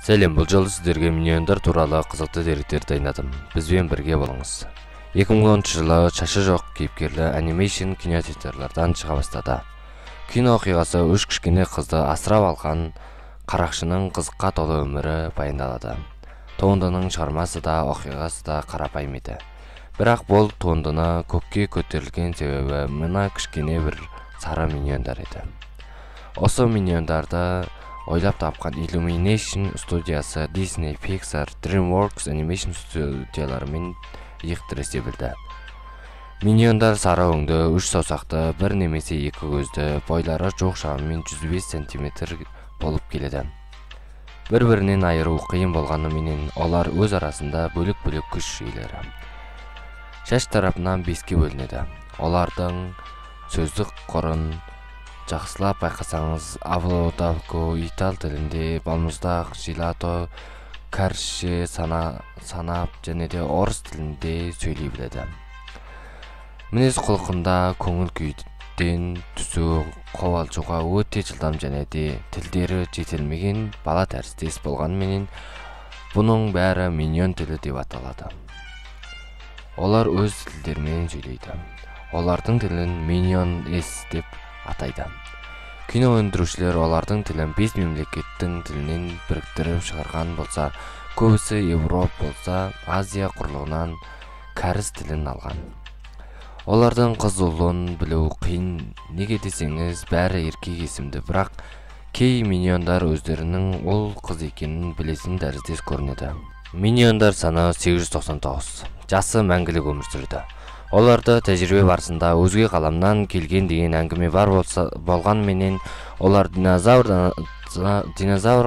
Сәлем, бұл жолы сіздерге миньондар туралы қызықты деректер дайындадым. Бізбен бірге болыңыз. 2010 жылы шашы жоқ кейіпкерлі анимейшн кинотеатрлардан шыға бастады. Кино оқиғасы үш кішкене қызды асырап алған қарақшының қызыққа толы өмірі баяндалады. Туындының шығармасы да, оқиғасы да қарапайым еді. Бірақ бұл туындыны көкке көтерілген себебі мына кішкене бір сары миньондар еді. Осы миньондарды ойлап тапқан Illumination студиясы Disney, Pixar, DreamWorks Animation студияларымен иық тіресе білді. Миньондар сары өңді, үш саусақты, бір немесе екі көзді, бойлары жоқ шамамен 105 см болып келеді. Бір-бірінен айыру қиын болғанымен олар өз арасында бөлек-бөлек күш жүйелері. Шаш тарапынан 5-ке бөлінеді. Олардың сөздік қорын жақсылап байқасаңыз, авлодавко итал тілінде, балмұздақ, жилато, кәрше, санап және де орыс тілінде сөйлей біледі. Мінез құлқында көңіл күйден түсу, қобалжуға өте жылдам және де тілдері жетілмеген бала тәріздес болғанымен бұның бәрі миньон тілі деп аталады. Олар өз тілдерімен сөйлейді. Олардың тілін миньон S деп атайды. Кино өндірушілер олардың тілін 5 мемлекеттің тілінен біріктіріп шығарған болса, көбісі Европа болса, Азия құрлығынан кәріс тілін алған. Олардың қыз ұлын білу қиын, неге десеңіз, бәрі еркек есімді, бірақ кей миньондар өздерінің ол қыз екенін білесін тәріздес көрінеді. Миньондар саны 899. Жасы мәңгілік өмір сүрді. Оларды тәжірибе барысында өзге ғаламнан келген деген әңгіме бар болғанменен олар динозавр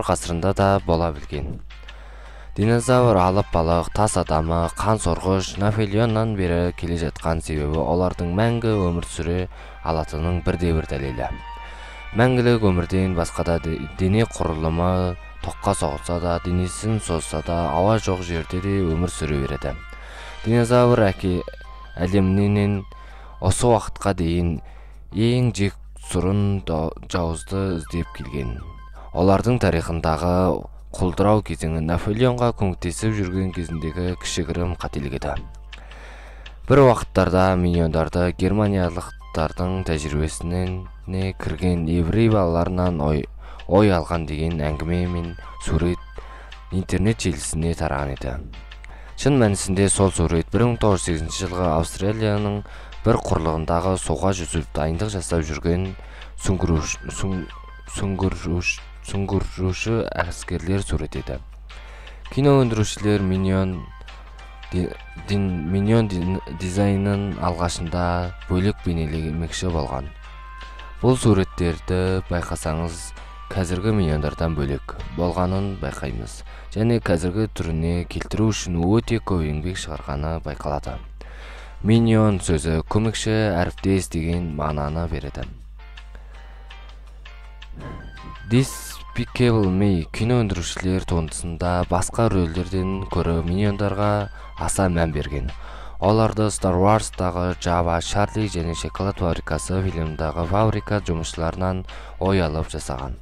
ғасырында да бола білген. Динозавр алып балық, тас адамы, қан сорғыш, Наполеоннан бері келе жатқан себебі олардың мәңгі өмір сүре алатынының бірде-бір дәлелі. Мәңгілік өмірден басқада дене құрылымы тоққа соғылса да, денесін созса да, ауа жоқ жерде де өмір сүре береді. Динозавр әлемінен осы уақытқа дейін ең жек сұрын жауызды іздеп келген. Олардың тарихындағы құлдырау кезеңі Наполеонға көмектесіп жүрген кезіндегі кішігірім қателік еді. Бір уақыттарда миньондарды германиялықтардың тәжірибесіне кірген еврей балаларынан ой алған деген әңгіме мен сурет интернет желісіне тараған еді. Шын мәнісінде сол сурет 1908 жылғы Австралияның бір құрлығындағы суға жүзіп дайындық жасап жүрген сүңгүруші әскерлер сурет еді. Кино өндірушілер миньон дизайнын алғашында бөлек бейнелемекші болған. Бұл суреттерді байқасаңыз, қазіргі миньондардан бөлек болғанын байқаймыз, және қазіргі түріне келтіру үшін өте көп еңбек шығарғаны байқалады. Миньон сөзі көмекші әріптес деген мағынаны береді. Despicable Me кино өндірушілер туындысында басқа рөлдерден көрі миньондарға аса мән берген. Оларды Star Wars'тағы Java, Charlie және Шоколад фабрикасы фильмдағы фабрика жұмысшыларынан ой алып жасаған.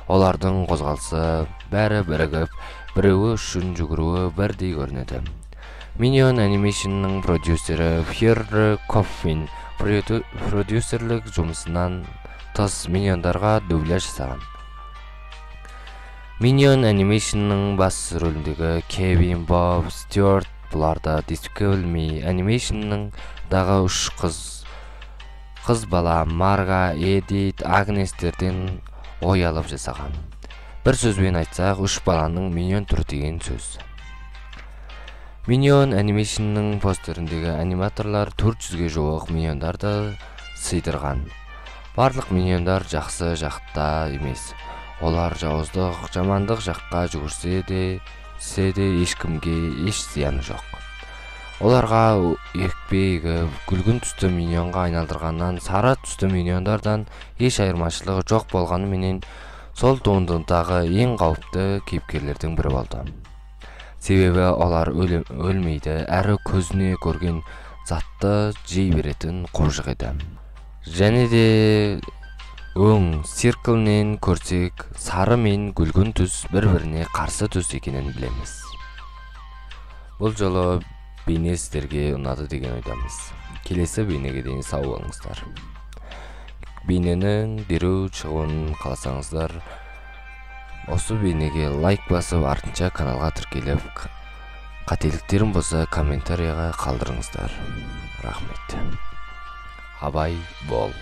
Олардың қозғалысы бәрі бірігіп, біреуі үшін жүгіруі бірдей көрінеді. Minion Animation'ның продюсері Pierre Coffin продюсерлік жұмысынан тыс миньондарға дубляж жасаған. Minion Animation'ның бас рөліндегі Кевин, Боб, Стюарт бұларды Despicable Me Animation'ның дағы үш қыз бала Марга, Эдит, Агнестерден ой алып жасаған. Бір сөзбен айтсақ, үш баланың миньон түрі деген сөз. Minion Animation'ның постеріндегі аниматорлар 400-ге жуық миньондарды сыйдырған. Барлық миньондар жақсы жақта емес. Олар жауыздық, жамандық жаққа жүгірсе де ешкімге еш зияны жоқ. Оларға екпе күлгін түсті миньонға айналдырғаннан сары түсті миньондардан еш айырмашылығы жоқ болғанымен сол туындыдағы ең қауіпті кейіпкерлердің бірі болды. Себебі олар өлмейді, әрі көзіне көрген затты жей беретін қожық еді. Және де Өң цирклінен көрсек, сары мен күлгін түс бір-біріне қарсы түс екенін білеміз. Бұл жолы бейне сіздерге ұнады деген ойдамыз. Келесі бейнеге дейін сау болыңыздар. Бейненің дереу шығуын қаласаңыздар, осы бейнеге лайк басып, артынша каналға тіркеліп, қателіктерім болса комментарияға қалдырыңыздар. Рахмет. Абай бол.